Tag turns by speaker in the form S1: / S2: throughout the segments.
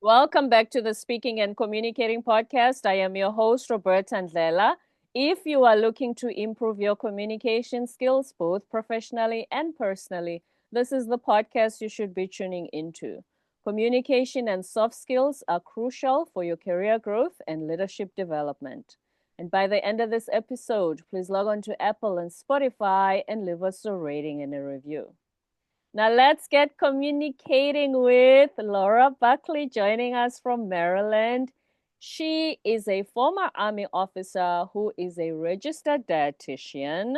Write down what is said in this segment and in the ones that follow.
S1: Welcome back to the Speaking and Communicating podcast. I am your host, Roberta Ndlela. If you are looking to improve your communication skills, both professionally and personally, this is the podcast you should be tuning into. Communication and soft skills are crucial for your career growth and leadership development. And by the end of this episode, please log on to Apple and Spotify and leave us a rating and a review. Now let's get communicating with Laura Buckley joining us from Maryland. She is a former Army officer who is a registered dietitian.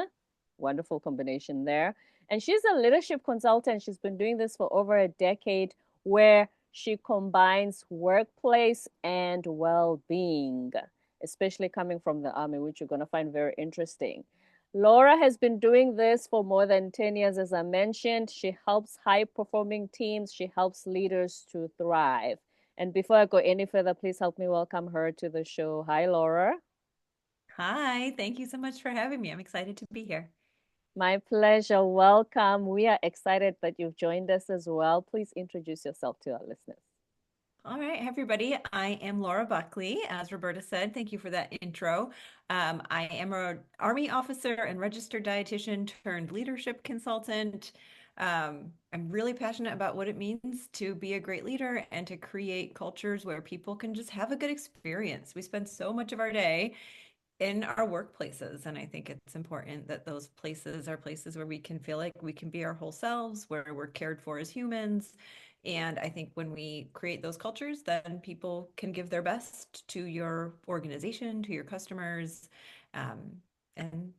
S1: Wonderful combination there. And she's a leadership consultant. She's been doing this for over a decade, where she combines workplace and well being, especially coming from the Army, which you're going to find very interesting. Laura has been doing this for more than 10 years, as I mentioned. She helps high performing teams, she helps leaders to thrive. And before I go any further, please help me welcome her to the show. Hi, Laura.
S2: Hi, thank you so much for having me. I'm excited to be here.
S1: My pleasure. Welcome. We are excited that you've joined us as well. Please introduce yourself to our listeners.
S2: All right, everybody. I am Laura Buckley. As Roberta said, thank you for that intro. I am an Army officer and registered dietitian turned leadership consultant. I'm really passionate about what it means to be a great leader and to create cultures where people can just have a good experience. We spend so much of our day in our workplaces. And I think it's important that those places are places where we can feel like we can be our whole selves, where we're cared for as humans. And I think when we create those cultures, then people can give their best to your organization, to your customers, um, and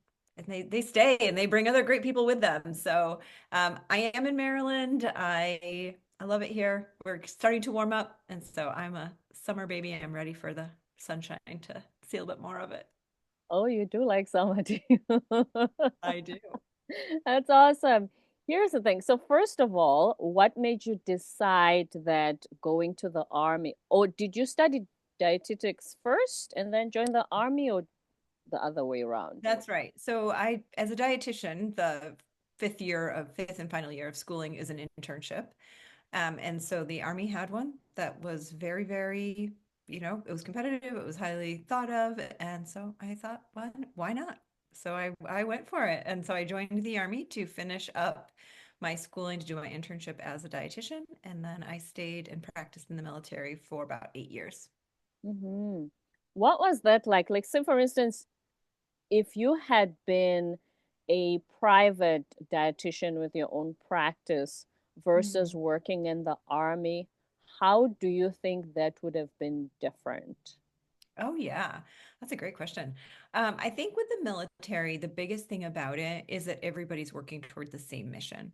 S2: they stay and they bring other great people with them. So I am in Maryland. I love it here. We're starting to warm up, and so I'm a summer baby. I'm ready for the sunshine to see a little bit more of it.
S1: Oh, you do like summer, do
S2: I do.
S1: That's awesome. Here's the thing. So, first of all, what made you decide that going to the army, or did you study dietetics first and then join the army, or the other way around?
S2: That's right. So as a dietitian, the fifth and final year of schooling is an internship. And so the Army had one that was very, very, it was competitive, it was highly thought of. And so I thought, why not? So I went for it. And so I joined the Army to finish up my schooling to do my internship as a dietitian. And then I stayed and practiced in the military for about 8 years.
S1: Hmm. What was that like? Like, say, for instance, if you had been a private dietitian with your own practice versus
S2: Mm.
S1: working in the army, how do you think that would have been different?
S2: Oh, yeah. That's a great question. I think with the military, the biggest thing about it is that everybody's working toward the same mission.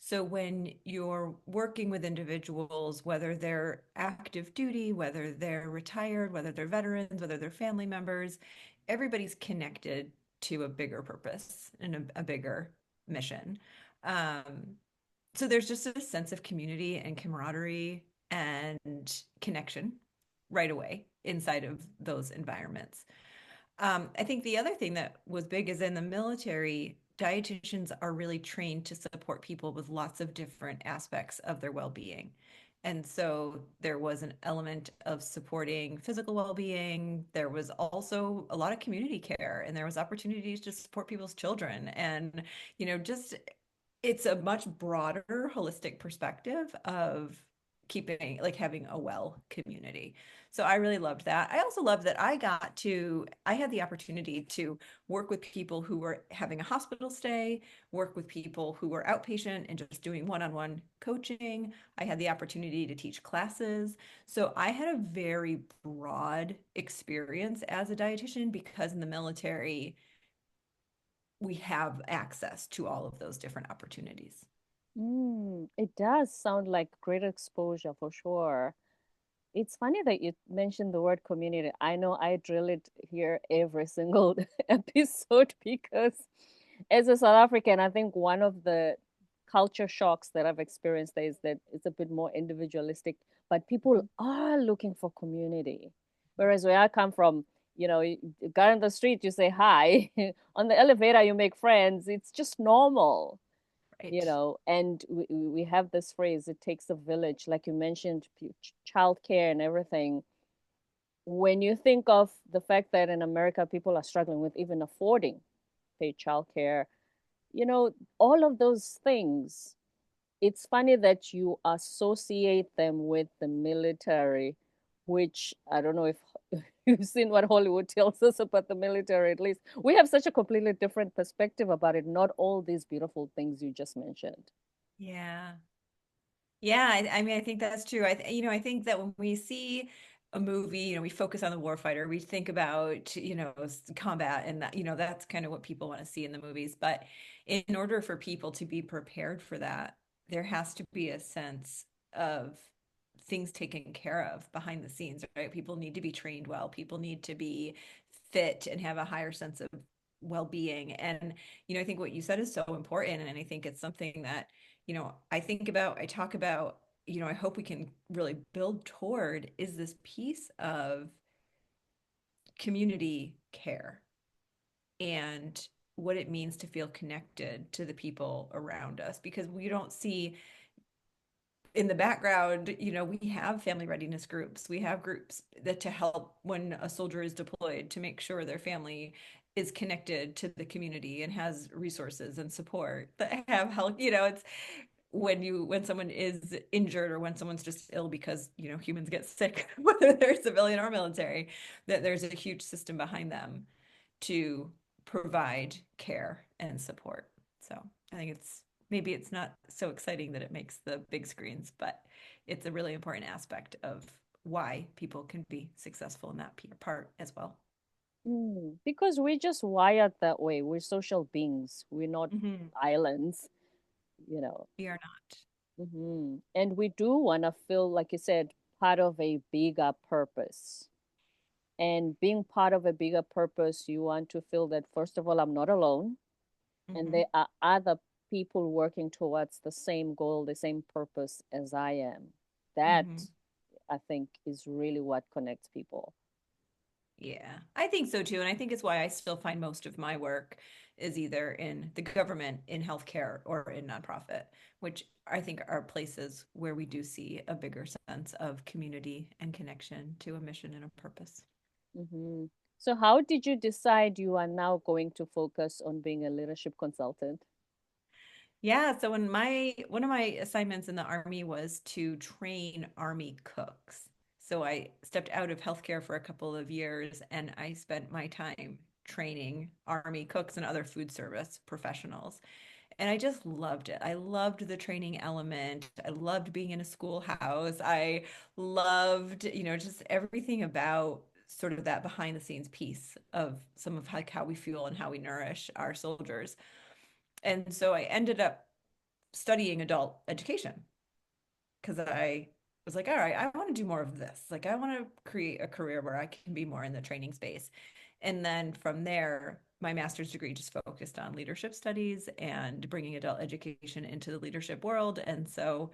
S2: So when you're working with individuals, whether they're active duty, whether they're retired, whether they're veterans, whether they're family members, everybody's connected to a bigger purpose and a bigger mission. Um, so there's just a sense of community and camaraderie and connection right away inside of those environments. I think the other thing that was big is in the military, dietitians are really trained to support people with lots of different aspects of their well-being. And so there was an element of supporting physical well-being. There was also a lot of community care, and there was opportunities to support people's children. And, just it's a much broader, holistic perspective of keeping, like having a well community. So I really loved that. I also loved that I had the opportunity to work with people who were having a hospital stay, work with people who were outpatient and just doing one-on-one coaching. I had the opportunity to teach classes. So I had a very broad experience as a dietitian because in the military, we have access to all of those different opportunities.
S1: It does sound like great exposure for sure. It's funny that you mentioned the word community. I know I drill it here every single episode because as a South African, I think one of the culture shocks that I've experienced is that it's a bit more individualistic, but people are looking for community. Whereas where I come from, you go on the street, you say hi. On the elevator, you make friends. It's just normal.
S2: Right.
S1: and we have this phrase, it takes a village, like you mentioned, childcare and everything. When you think of the fact that in America people are struggling with even affording paid childcare, you know, all of those things, it's funny that you associate them with the military, which I don't know if you've seen what Hollywood tells us about the military, at least. We have such a completely different perspective about it, not all these beautiful things you just mentioned.
S2: Yeah. Yeah, I mean, I think that's true. I think that when we see a movie, we focus on the warfighter, we think about, combat, and that, that's kind of what people want to see in the movies. But in order for people to be prepared for that, there has to be a sense of things taken care of behind the scenes, right? People need to be trained well. People need to be fit and have a higher sense of well-being. And, I think what you said is so important. And I think it's something that I think about, I talk about, I hope we can really build toward is this piece of community care and what it means to feel connected to the people around us because we don't see in the background, we have family readiness groups. We have groups that to help when a soldier is deployed to make sure their family is connected to the community and has resources and support that have help. It's when someone is injured or when someone's just ill because humans get sick whether they're civilian or military that there's a huge system behind them to provide care and support. So I think maybe it's not so exciting that it makes the big screens, but it's a really important aspect of why people can be successful in that part as well.
S1: Because we're just wired that way. We're social beings. We're not
S2: Hmm.
S1: islands, you know.
S2: We are not.
S1: And we do want to feel, like you said, part of a bigger purpose. And being part of a bigger purpose, you want to feel that, first of all, I'm not alone. And
S2: Hmm.
S1: there are other people working towards the same goal, the same purpose as I am. That,
S2: Hmm.
S1: I think, is really what connects people.
S2: Yeah, I think so too. And I think it's why I still find most of my work is either in the government, in healthcare, or in nonprofit, which I think are places where we do see a bigger sense of community and connection to a mission and a purpose.
S1: hmm So, how did you decide you are now going to focus on being a leadership consultant?
S2: Yeah, so when my one of my assignments in the Army was to train Army cooks. So I stepped out of healthcare for a couple of years and I spent my time training Army cooks and other food service professionals. And I just loved it. I loved the training element. I loved being in a schoolhouse. I loved, just everything about sort of that behind the scenes piece of some of like how we fuel and how we nourish our soldiers. And so I ended up studying adult education because I was like, all right, I want to do more of this. Like, I want to create a career where I can be more in the training space. And then from there, my master's degree just focused on leadership studies and bringing adult education into the leadership world. And so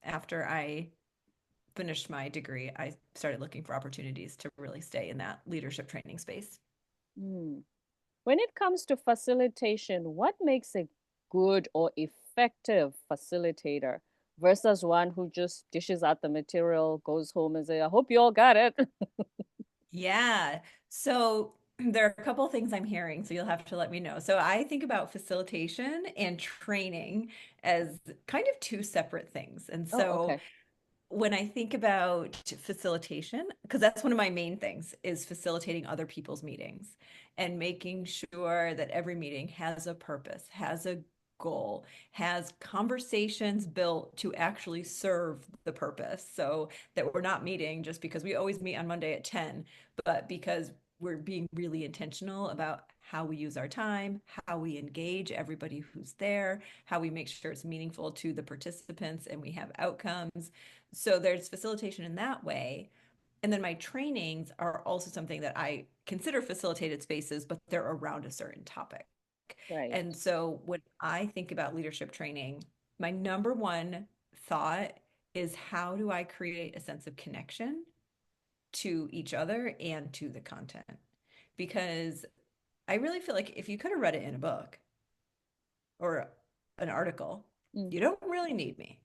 S2: after I finished my degree, I started looking for opportunities to really stay in that leadership training space.
S1: Hmm. When it comes to facilitation, what makes a good or effective facilitator versus one who just dishes out the material, goes home and say, I hope you all got it?
S2: Yeah. So there are a couple of things I'm hearing, so you'll have to let me know. So I think about facilitation and training as kind of two separate things. And
S1: Oh,
S2: so
S1: okay.
S2: when I think about facilitation, because that's one of my main things, is facilitating other people's meetings and making sure that every meeting has a purpose, has a goal, has conversations built to actually serve the purpose. So that we're not meeting just because we always meet on Monday at 10, but because we're being really intentional about how we use our time, how we engage everybody who's there, how we make sure it's meaningful to the participants and we have outcomes. So there's facilitation in that way. And then my trainings are also something that I consider facilitated spaces, but they're around a certain topic.
S1: Right.
S2: And so when I think about leadership training, my number one thought is how do I create a sense of connection to each other and to the content? Because I really feel like if you could have read it in a book or an article,
S1: Mm.
S2: you don't really need me,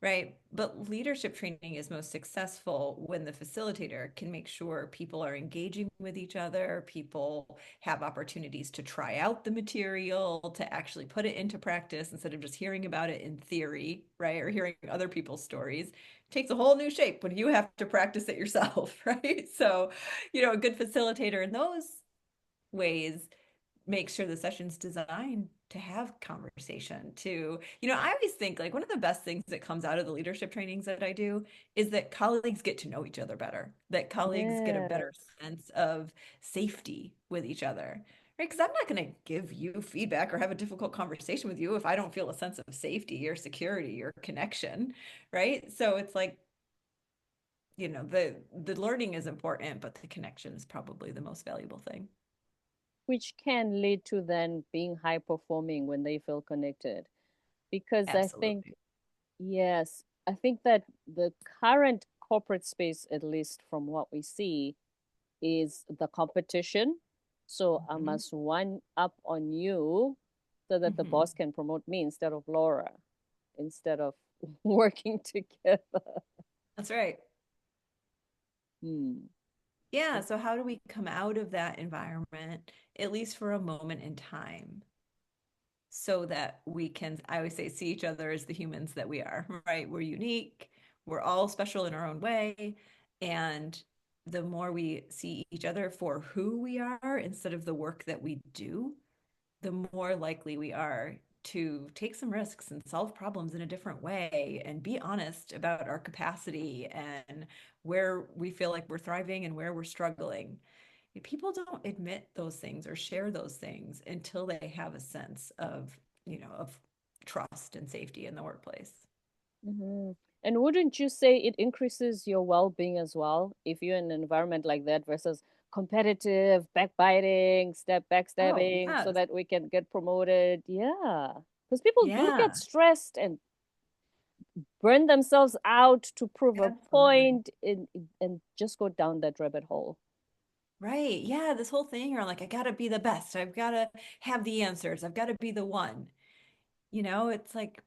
S2: right? But leadership training is most successful when the facilitator can make sure people are engaging with each other, people have opportunities to try out the material, to actually put it into practice instead of just hearing about it in theory, right? Or hearing other people's stories. It takes a whole new shape when you have to practice it yourself, right? So, a good facilitator in those ways make sure the session's designed to have conversation to, I always think like one of the best things that comes out of the leadership trainings that I do is that colleagues get to know each other better, that colleagues get a better
S1: Yes.
S2: sense of safety with each other. Right? Because I'm not going to give you feedback or have a difficult conversation with you if I don't feel a sense of safety or security or connection, right? So it's like, the learning is important, but the connection is probably the most valuable thing.
S1: Which can lead to then being high performing when they feel connected. Because I think,
S2: Absolutely.
S1: yes, I think that the current corporate space, at least from what we see, is the competition. So I
S2: Mhm.
S1: must one up on you so that the
S2: Mhm.
S1: boss can promote me instead of Laura, instead of working together.
S2: That's right.
S1: Hmm.
S2: Yeah, so how do we come out of that environment, at least for a moment in time, so that we can, I always say, see each other as the humans that we are, right? We're unique, we're all special in our own way. And the more we see each other for who we are instead of the work that we do, the more likely we are to take some risks and solve problems in a different way and be honest about our capacity and where we feel like we're thriving and where we're struggling. People don't admit those things or share those things until they have a sense of trust and safety in the workplace.
S1: Hmm. And wouldn't you say it increases your well-being as well if you're in an environment like that versus competitive, backbiting,
S2: Oh,
S1: backstabbing, so
S2: yes.
S1: that we can get promoted? Yeah. Because people do get
S2: Yeah,
S1: stressed and burn themselves out to prove a
S2: absolutely.
S1: point and just go down that rabbit hole.
S2: Right. Yeah, this whole thing around like I gotta be the best. I've gotta have the answers. I've got to be the one. It's like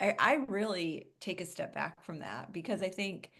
S2: I really take a step back from that because I think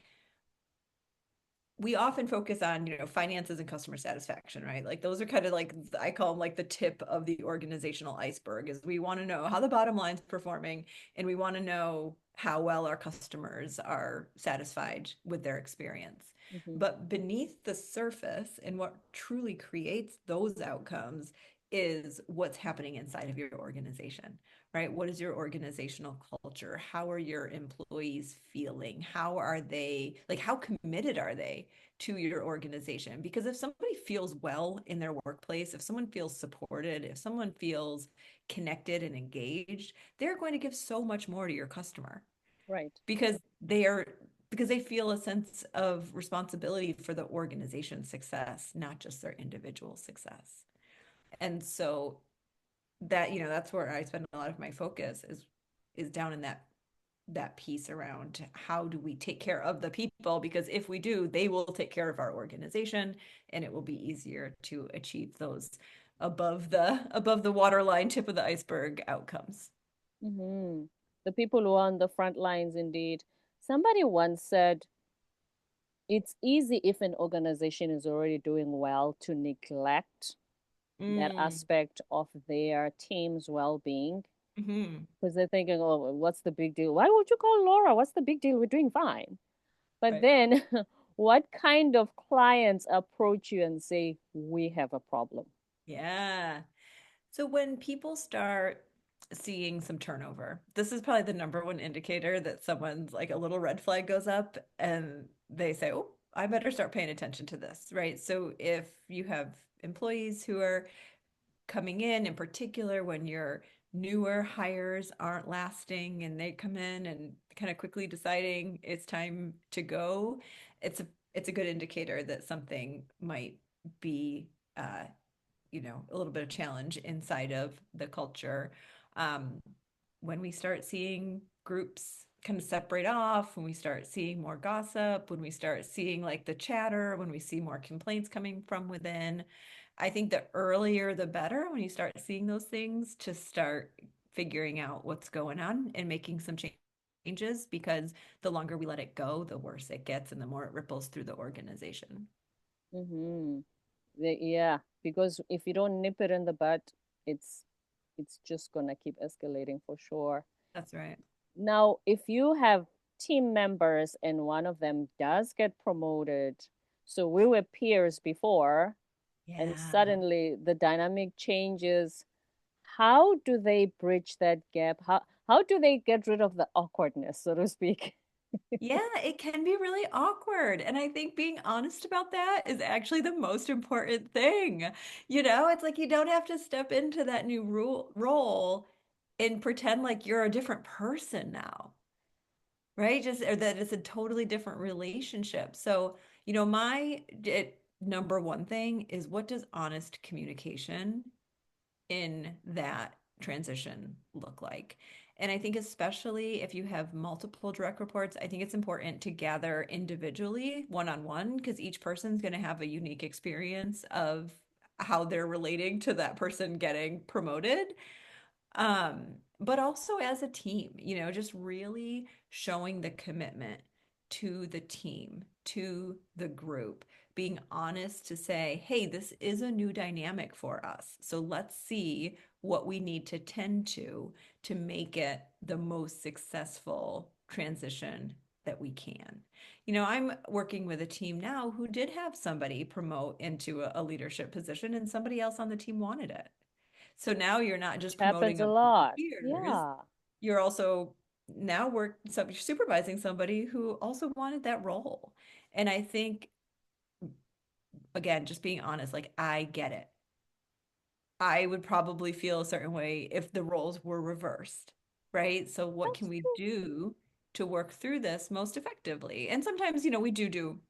S2: we often focus on, finances and customer satisfaction, right? Like those are kind of like I call them like the tip of the organizational iceberg is we want to know how the bottom line's performing and we want to know how well our customers are satisfied with their experience.
S1: Hmm.
S2: But beneath the surface and what truly creates those outcomes is what's happening inside of your organization, right? What is your organizational culture? How are your employees feeling? How are they, like, how committed are they to your organization? Because if somebody feels well in their workplace, if someone feels supported, if someone feels connected and engaged, they're going to give so much more to your customer
S1: Right.
S2: because they are because they feel a sense of responsibility for the organization's success, not just their individual success. And so that's where I spend a lot of my focus is down in that piece around how do we take care of the people, because if we do, they will take care of our organization and it will be easier to achieve those above the waterline tip of the iceberg outcomes.
S1: Hmm. The people who are on the front lines, indeed. Somebody once said, it's easy if an organization is already doing well to neglect that
S2: Mm,
S1: aspect of their team's well-being
S2: hmm.
S1: because they're thinking, oh, what's the big deal? Why would you call Laura? What's the big deal? We're doing fine. But
S2: Right.
S1: then, what kind of clients approach you and say, we have a problem?
S2: Yeah. So when people start seeing some turnover, this is probably the number one indicator that someone's like a little red flag goes up and they say, "Oh, I better start paying attention to this," right? So if you have employees who are coming in particular when your newer hires aren't lasting and they come in and kind of quickly deciding it's time to go, it's a good indicator that something might be a little bit of challenge inside of the culture. Um, when we start seeing groups kind of separate off, when we start seeing more gossip, when we start seeing like the chatter, when we see more complaints coming from within, I think the earlier the better when you start seeing those things to start figuring out what's going on and making some changes because the longer we let it go, the worse it gets and the more it ripples through the organization.
S1: Mm-hmm. Yeah, because if you don't nip it in the bud, it's it's just gonna keep escalating for sure.
S2: That's right.
S1: Now, if you have team members and one of them does get promoted, so we were peers before, and
S2: Yeah.
S1: suddenly the dynamic changes, how do they bridge that gap? How do they get rid of the awkwardness, so to speak?
S2: Yeah, it can be really awkward. And I think being honest about that is actually the most important thing. It's like you don't have to step into that new role and pretend like you're a different person now, right? Just or that it's a totally different relationship. So, number one thing is what does honest communication in that transition look like? And I think especially if you have multiple direct reports, I think it's important to gather individually, one on one, because each person's going to have a unique experience of how they're relating to that person getting promoted. But also as a team, just really showing the commitment to the team, to the group, being honest to say, hey, this is a new dynamic for us. So let's see what we need to tend to make it the most successful transition that we can. I'm working with a team now who did have somebody promote into a leadership position and somebody else on the team wanted it. So now you're not
S1: Which
S2: just
S1: happens
S2: promoting
S1: a
S2: a bunch of
S1: lot.
S2: peers,
S1: Yeah.
S2: you're also now supervising somebody who also wanted that role. And I think, again, just being honest, like I get it. I would probably feel a certain way if the roles were reversed, right? So what can
S1: That's
S2: we
S1: true.
S2: do to work through this most effectively? And sometimes, we do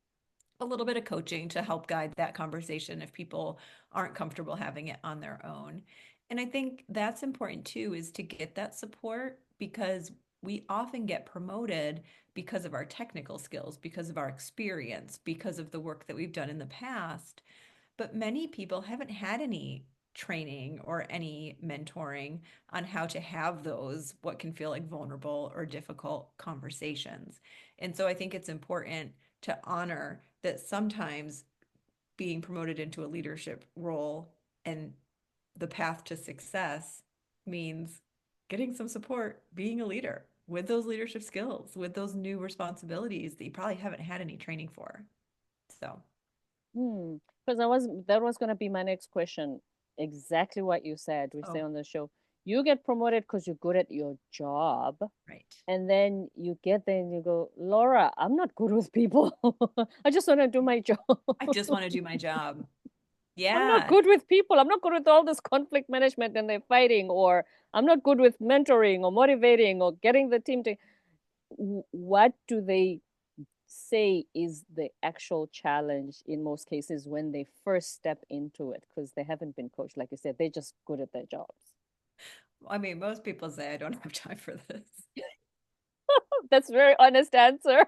S2: a little bit of coaching to help guide that conversation if people aren't comfortable having it on their own. And I think that's important too, is to get that support because we often get promoted because of our technical skills, because of our experience, because of the work that we've done in the past. But many people haven't had any training or any mentoring on how to have those, what can feel like vulnerable or difficult conversations. And so I think it's important to honor that sometimes being promoted into a leadership role and the path to success means getting some support, being a leader with those leadership skills, with those new responsibilities that you probably haven't had any training for. So,
S1: Hmm. Because that was gonna be my next question. Exactly what you said. We say
S2: oh,
S1: on the show, you get promoted because you're good at your job,
S2: right.
S1: and then you get there and you go, Laura, I'm not good with people. I just want to do my job.
S2: I just want to do my job.
S1: I'm not
S2: Yeah.
S1: good with people. I'm not good with all this conflict management and they're fighting, or I'm not good with mentoring or motivating or getting the team to. What do they say is the actual challenge in most cases when they first step into it? Because they haven't been coached. Like you said, they're just good at their jobs.
S2: I mean, most people say I don't have time for this.
S1: That's a very honest answer.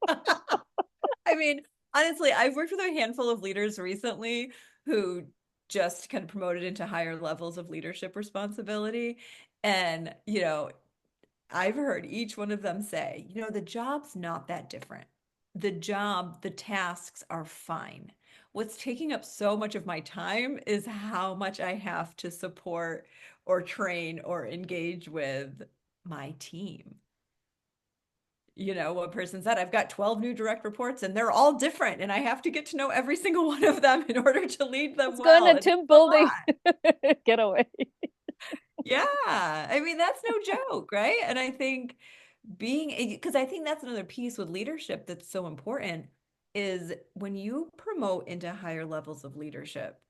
S2: I mean, honestly, I've worked with a handful of leaders recently who just kind of promoted into higher levels of leadership responsibility. And, I've heard each one of them say, the job's not that different. The tasks are fine. What's taking up so much of my time is how much I have to support or train or engage with my team. One person said, I've got 12 new direct reports and they're all different, and I have to get to know every single one of them in order to lead them
S1: Let's go in
S2: well.
S1: a
S2: And it's
S1: team
S2: a
S1: building
S2: lot.
S1: getaway.
S2: Yeah. I mean, that's no joke, right? And I think because I think that's another piece with leadership that's so important is when you promote into higher levels of leadership,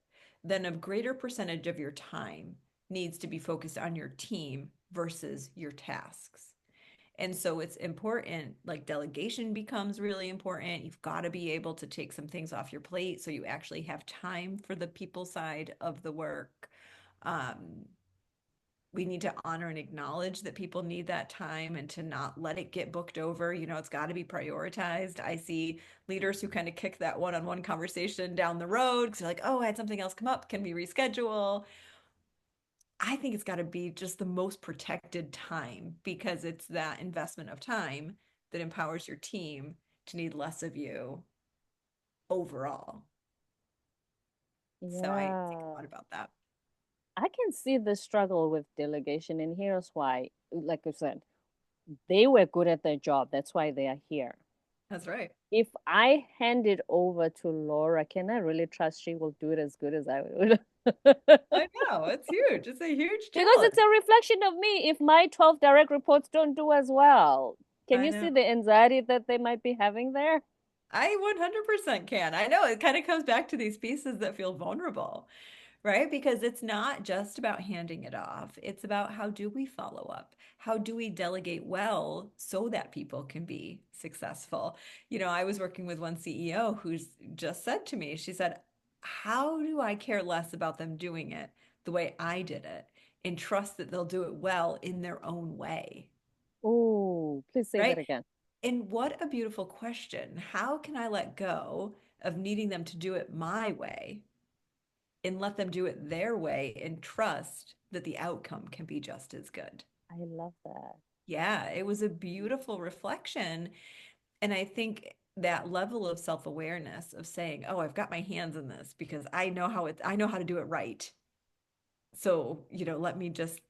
S2: then a greater percentage of your time needs to be focused on your team versus your tasks. And so it's important, like delegation becomes really important. You've got to be able to take some things off your plate so you actually have time for the people side of the work. Um, we need to honor and acknowledge that people need that time and to not let it get booked over. It's got to be prioritized. I see leaders who kind of kick that one-on-one conversation down the road because they're like, oh, I had something else come up. Can we reschedule? I think it's got to be just the most protected time because it's that investment of time that empowers your team to need less of you overall. So I think a
S1: Yeah.
S2: lot about that.
S1: I can see the struggle with delegation, and here's why. Like I said, they were good at their job. That's why they are here.
S2: That's right.
S1: If I hand it over to Laura, can I really trust she will do it as good as I would?
S2: I know. It's huge. It's a huge
S1: Because it's
S2: challenge.
S1: a reflection of me if my 12 direct reports don't do as well. Can
S2: I
S1: you
S2: know.
S1: see the anxiety that they might be having there?
S2: I 100% can. I know it kind of comes back to these pieces that feel vulnerable, right? Because it's not just about handing it off. It's about how do we follow up? How do we delegate well so that people can be successful? I was working with one CEO who's just said to me, she said, how do I care less about them doing it the way I did it and trust that they'll do it well in their own way,
S1: Oh, please say that
S2: right?
S1: again.
S2: And what a beautiful question. How can I let go of needing them to do it my way and let them do it their way and trust that the outcome can be just as good?
S1: I love that.
S2: Yeah, it was a beautiful reflection. And I think that level of self-awareness of saying, "Oh, I've got my hands in this because I know how to do it right. So, let me just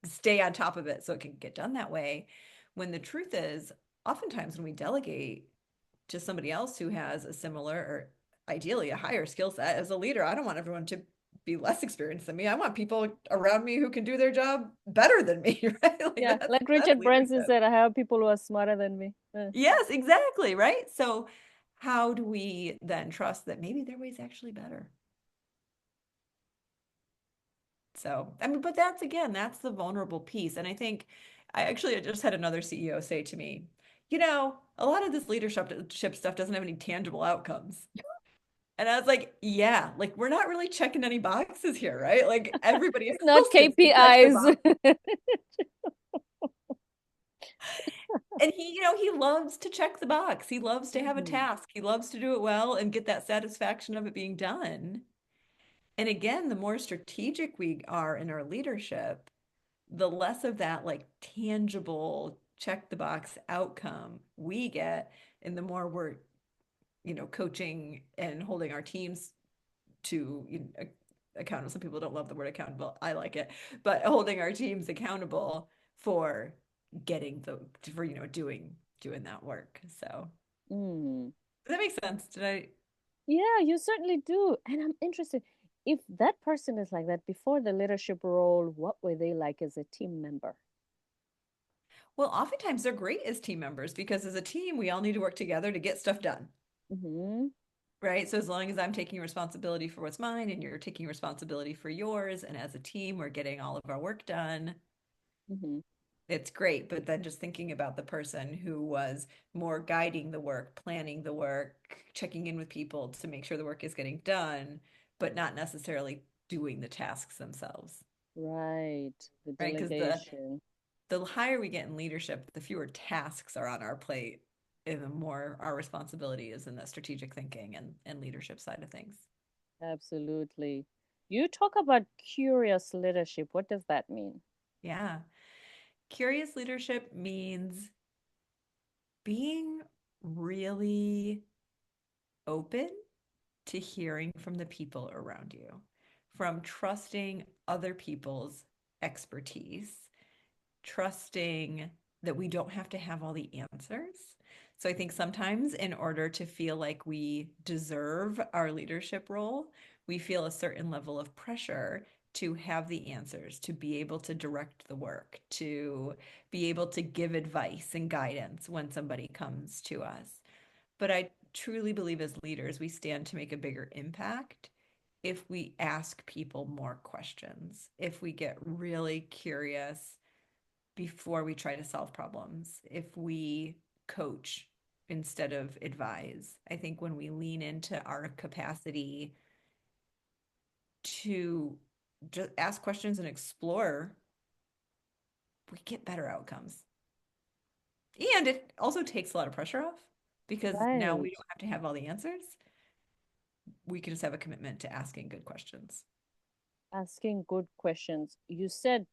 S2: stay on top of it so it can get done that way." When the truth is, oftentimes when we delegate to somebody else who has a similar or ideally a higher skill set as a leader, I don't want everyone to be less experienced than me. I want people around me who can do their job better than me, right? Like
S1: Yeah, like
S2: that's
S1: Richard Branson
S2: leadership.
S1: said, I have people who are smarter than me.
S2: Yes, exactly, right? So how do we then trust that maybe their way is actually better? So, I mean, but that's again, that's the vulnerable piece. And I think I just had another CEO say to me, a lot of this leadership stuff doesn't have any tangible outcomes. And I was like, yeah, like we're not really checking any boxes here, right? Like everybody
S1: Not
S2: else gets to check the
S1: KPIs.
S2: box. And he loves to check the box. He loves to have a
S1: Mhm.
S2: task. He loves to do it well and get that satisfaction of it being done. And again, the more strategic we are in our leadership, the less of that like tangible check the box outcome we get, and the more we're, coaching and holding our teams to accountable. Some people don't love the word accountable. I like it, but holding our teams accountable for getting for doing that work. So
S1: Mm.
S2: does that make sense? Did I?
S1: Yeah, you certainly do. And I'm interested. If that person is like that before the leadership role, what were they like as a team member?
S2: Well, oftentimes they're great as team members because as a team, we all need to work together to get stuff done.
S1: Hmm.
S2: Right. So as long as I'm taking responsibility for what's mine and you're taking responsibility for yours, and as a team, we're getting all of our work done,
S1: Hmm.
S2: it's great. But then just thinking about the person who was more guiding the work, planning the work, checking in with people to make sure the work is getting done, but not necessarily doing the tasks themselves.
S1: Right. The
S2: Right. Because the
S1: delegation.
S2: the higher we get in leadership, the fewer tasks are on our plate and the more our responsibility is in the strategic thinking and leadership side of things.
S1: Absolutely. You talk about curious leadership. What does that mean?
S2: Yeah. Curious leadership means being really open to hearing from the people around you, from trusting other people's expertise, trusting that we don't have to have all the answers. So I think sometimes in order to feel like we deserve our leadership role, we feel a certain level of pressure to have the answers, to be able to direct the work, to be able to give advice and guidance when somebody comes to us. But I truly believe as leaders, we stand to make a bigger impact if we ask people more questions, if we get really curious before we try to solve problems, if we coach instead of advise. I think when we lean into our capacity to just ask questions and explore, we get better outcomes. And it also takes a lot of pressure off because now we
S1: Right.
S2: don't have to have all the answers. We can just have a commitment to asking good questions.
S1: Asking good questions. You said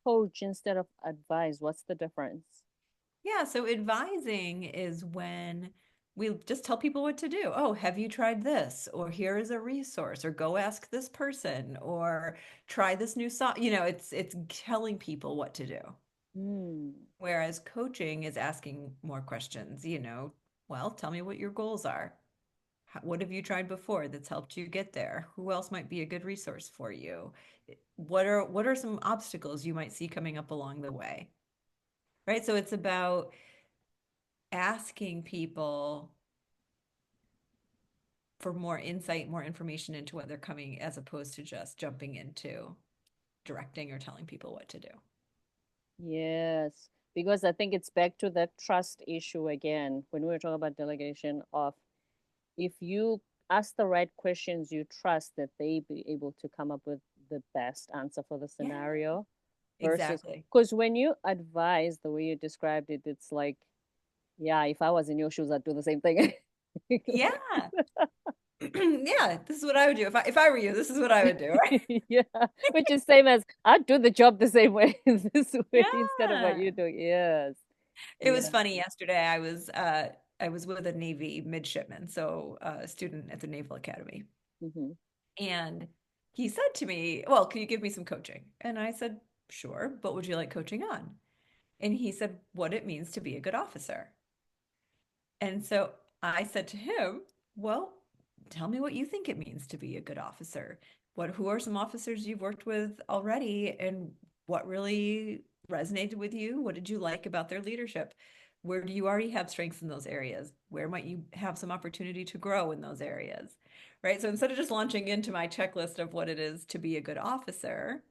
S1: coach instead of advise. What's the difference?
S2: Yeah, so advising is when we just tell people what to do. Oh, have you tried this? Or here is a resource, or go ask this person, or try this new song. It's telling people what to do.
S1: Hmm.
S2: Whereas coaching is asking more questions, well, tell me what your goals are. What have you tried before that's helped you get there? Who else might be a good resource for you? What are some obstacles you might see coming up along the way? Right? So it's about asking people for more insight, more information into what they're coming, as opposed to just jumping into directing or telling people what to do.
S1: Yes, because I think it's back to that trust issue again when we were talking about delegation of if you ask the right questions, you trust that they be able to come up with the best answer for the
S2: Yeah,
S1: scenario versus
S2: exactly.
S1: because when you advise the way you described it, it's like, yeah, if I was in your shoes, I'd do the same thing.
S2: Yeah. Yeah, this is what I would do. If I were you, this is what I would do, right?
S1: Yeah, which is same as I'd do the job the same way this way instead of what
S2: Yeah.
S1: you do. Yes.
S2: It
S1: Yeah.
S2: was funny yesterday. I was with a Navy midshipman, so a student at the Naval Academy.
S1: Hmm.
S2: And he said to me, "Well, can you give me some coaching?" And I said, "Sure, but would you like coaching on?" And he said, "What it means to be a good officer." And so I said to him, "Well, tell me what you think it means to be a good officer. Who are some officers you've worked with already, and what really resonated with you? What did you like about their leadership? Where do you already have strengths in those areas? Where might you have some opportunity to grow in those areas?" Right? So instead of just launching into my checklist of what it is to be a good officer,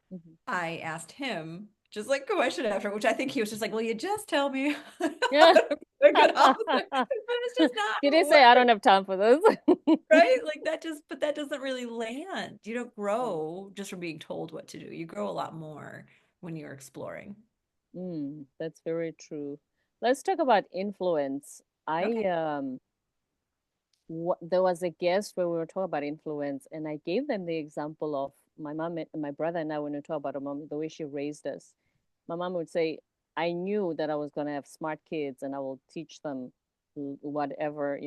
S1: Hmm.
S2: I asked him just like a question after, which I think he was just like, "Well, you just tell me how
S1: Yeah.
S2: to be a good officer." But it's just not
S1: Did
S2: how
S1: he
S2: it
S1: say I don't
S2: works,
S1: have time for this?
S2: right? Like but that doesn't really land. You don't
S1: Mm.
S2: grow just from being told what to do. You grow a lot more when you're exploring.
S1: That's very true. Let's talk about influence. I
S2: Okay.
S1: there was a guest where we were talking about influence, and I gave them the example of my mom and my brother and I when we talk about our mom, the way she raised us. My mom would say, "I knew that I was going to have smart kids, and I will teach them whatever,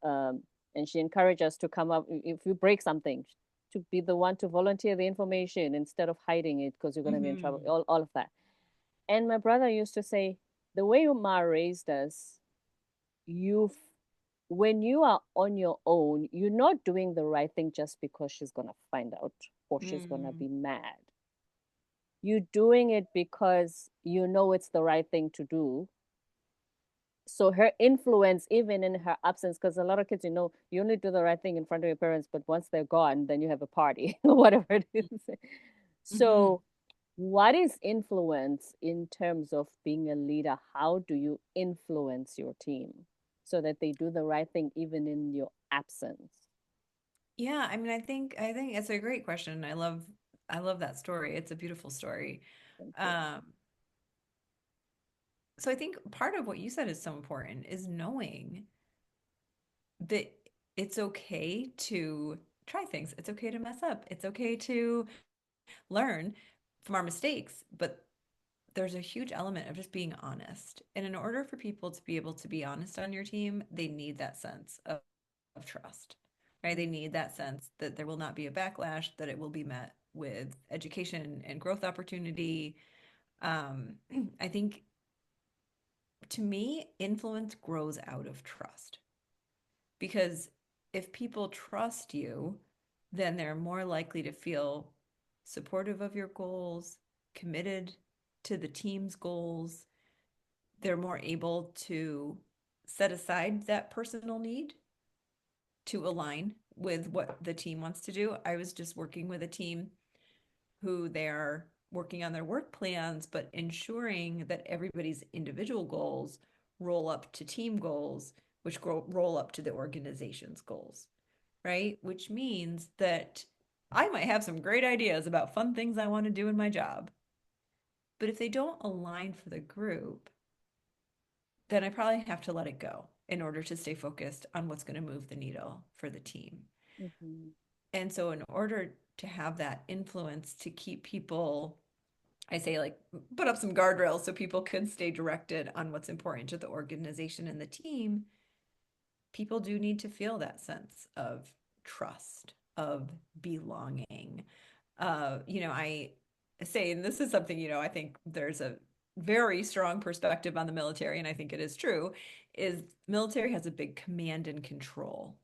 S1: Um, and she encouraged us to come up if you break something, to be the one to volunteer the information instead of hiding it because you're going to be in trouble.
S2: Hmm.
S1: All of that. And my brother used to say, the way your ma raised us, you when you are on your own, you're not doing the right thing just because she's going to find out or she's going to
S2: Mm.
S1: be mad. You're doing it because you know it's the right thing to do. So her influence, even in her absence, because a lot of kids, you only do the right thing in front of your parents, but once they're gone, then you have a party or whatever it is.
S2: Hmm.
S1: So what is influence in terms of being a leader? How do you influence your team so that they do the right thing even in your absence?
S2: Yeah, I mean, I think it's a great question. I love that story. It's a beautiful story.
S1: Thank you.
S2: Um, so I think part of what you said is so important is knowing that it's okay to try things. It's okay to mess up. It's okay to learn from our mistakes, but there's a huge element of just being honest. And in order for people to be able to be honest on your team, they need that sense of trust, right? They need that sense that there will not be a backlash, that it will be met with education and growth opportunity. Um, I think to me, influence grows out of trust. Because if people trust you, then they're more likely to feel supportive of your goals, committed to the team's goals. They're more able to set aside that personal need to align with what the team wants to do. I was just working with a team who they're working on their work plans, but ensuring that everybody's individual goals roll up to team goals, which roll up to the organization's goals, right? Which means that I might have some great ideas about fun things I want to do in my job, but if they don't align for the group, then I probably have to let it go in order to stay focused on what's going to move the needle for the team.
S1: Mhm.
S2: And so in order to have that influence to keep people, I say like put up some guardrails so people can stay directed on what's important to the organization and the team, people do need to feel that sense of trust, of belonging. I say, and this is something, I think there's a very strong perspective on the military, and I think it is true, is military has a big command and control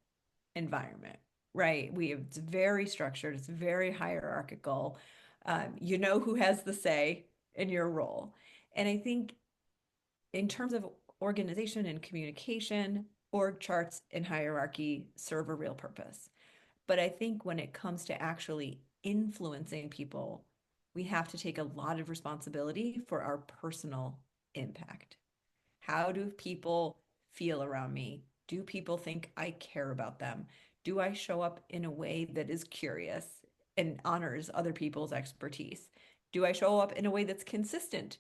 S2: environment, right? It's very structured, it's very hierarchical. You know who has the say in your role. And I think in terms of organization and communication, org charts and hierarchy serve a real purpose. But I think when it comes to actually influencing people, we have to take a lot of responsibility for our personal impact. How do people feel around me? Do people think I care about them? Do I show up in a way that is curious and honors other people's expertise? Do I show up in a way that's consistent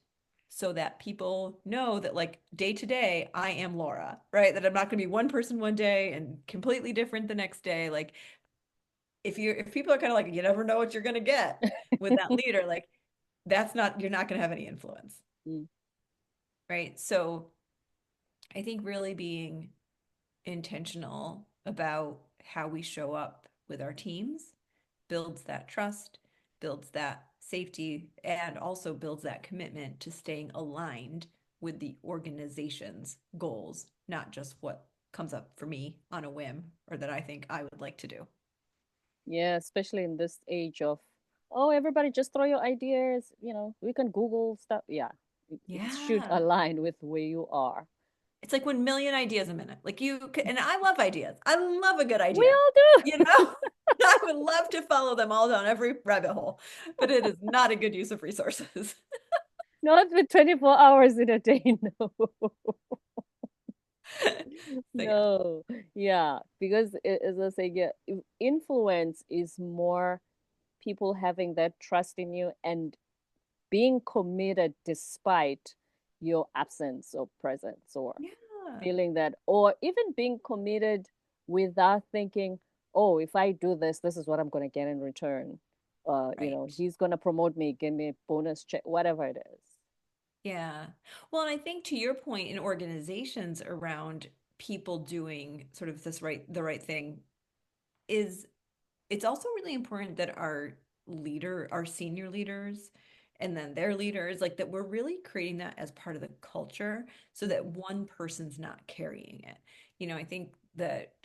S2: so that people know that, like, day to day, I am Laura, right? That I'm not going to be one person one day and completely different the next day. Like, if people are kind of like, you never know what you're going to get with that leader, like, you're not going to have any influence,
S1: Mm.
S2: right? So I think really being intentional about how we show up with our teams builds that trust, builds that safety, and also builds that commitment to staying aligned with the organization's goals, not just what comes up for me on a whim or that I think I would like to do.
S1: Yeah, especially in this age of, oh, everybody just throw your ideas, we can Google stuff. Yeah, it should
S2: Yeah.
S1: align with where you are.
S2: It's like 1 million ideas a minute. Like and I love ideas. I love a good
S1: We
S2: idea.
S1: all do.
S2: You know, I would love to follow them all down every rabbit hole, but it is not a good use of resources.
S1: Not with 24 hours in a day, no.
S2: So yeah,
S1: No. Yeah, because as I say, yeah, influence is more people having that trust in you and being committed despite your absence or presence, or
S2: yeah,
S1: feeling that, or even being committed without thinking, oh, if I do this, this is what I'm going to get in return.
S2: right.
S1: He's going to promote me, give me a bonus check, whatever it is.
S2: Yeah. Well, and I think to your point in organizations around people doing sort of the right thing is it's also really important that our senior leaders, and then their leaders, like that we're really creating that as part of the culture so that one person's not carrying it. I think that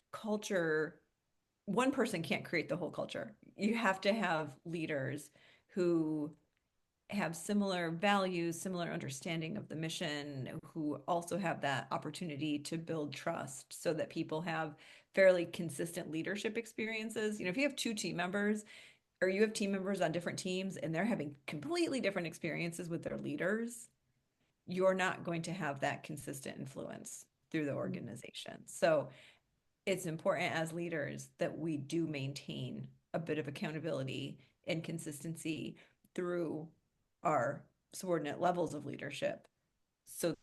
S2: one person can't create the whole culture. You have to have leaders who have similar values, similar understanding of the mission, who also have that opportunity to build trust so that people have fairly consistent leadership experiences. If you have two team members or you have team members on different teams and they're having completely different experiences with their leaders, you're not going to have that consistent influence through the
S1: Mm.
S2: organization. So it's important as leaders that we do maintain a bit of accountability and consistency through our subordinate levels of leadership so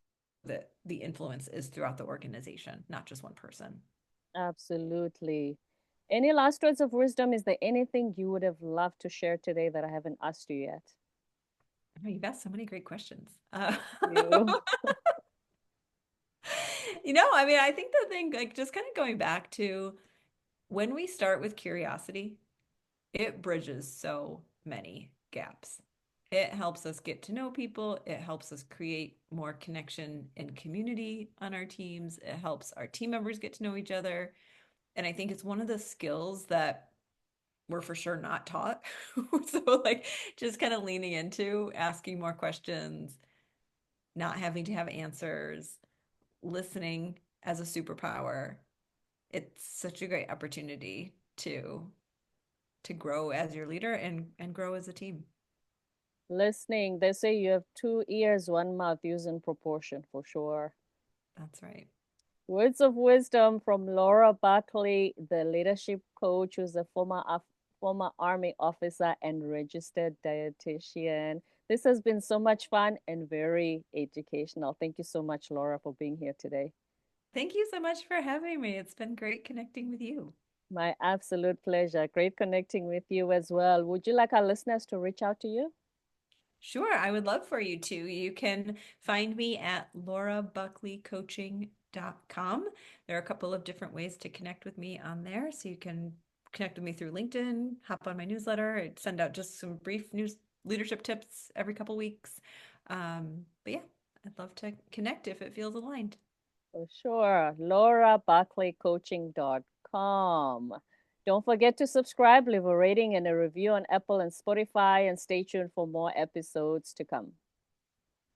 S2: that the influence is throughout the organization, not just one person.
S1: Absolutely. Any last words of wisdom? Is there anything you would have loved to share today that I haven't asked you yet?
S2: Oh, you've asked so many great questions.
S1: You.
S2: I mean, I think the thing, like just kind of going back to when we start with curiosity, it bridges so many gaps. It helps us get to know people. It helps us create more connection and community on our teams. It helps our team members get to know each other. And I think it's one of the skills that we're for sure not taught. So, like, just kind of leaning into asking more questions, not having to have answers, listening as a superpower. It's such a great opportunity to grow as your leader and grow as a team.
S1: Listening, they say you have two ears, one mouth, use in proportion for sure.
S2: That's right.
S1: Words of wisdom from Laura Buckley, the leadership coach, who's a former Army officer and registered dietitian. This has been so much fun and very educational. Thank you so much, Laura, for being here today.
S2: Thank you so much for having me. It's been great connecting with you.
S1: My absolute pleasure. Great connecting with you as well. Would you like our listeners to reach out to you?
S2: Sure, I would love for you to. You can find me at laurabuckleycoaching.com. There are a couple of different ways to connect with me on there. So you can connect with me through LinkedIn, hop on my newsletter. I send out just some brief news leadership tips every couple weeks. But yeah, I'd love to connect if it feels aligned.
S1: For sure. laurabuckleycoaching.com. Don't forget to subscribe, leave a rating and a review on Apple and Spotify, and stay tuned for more episodes to come.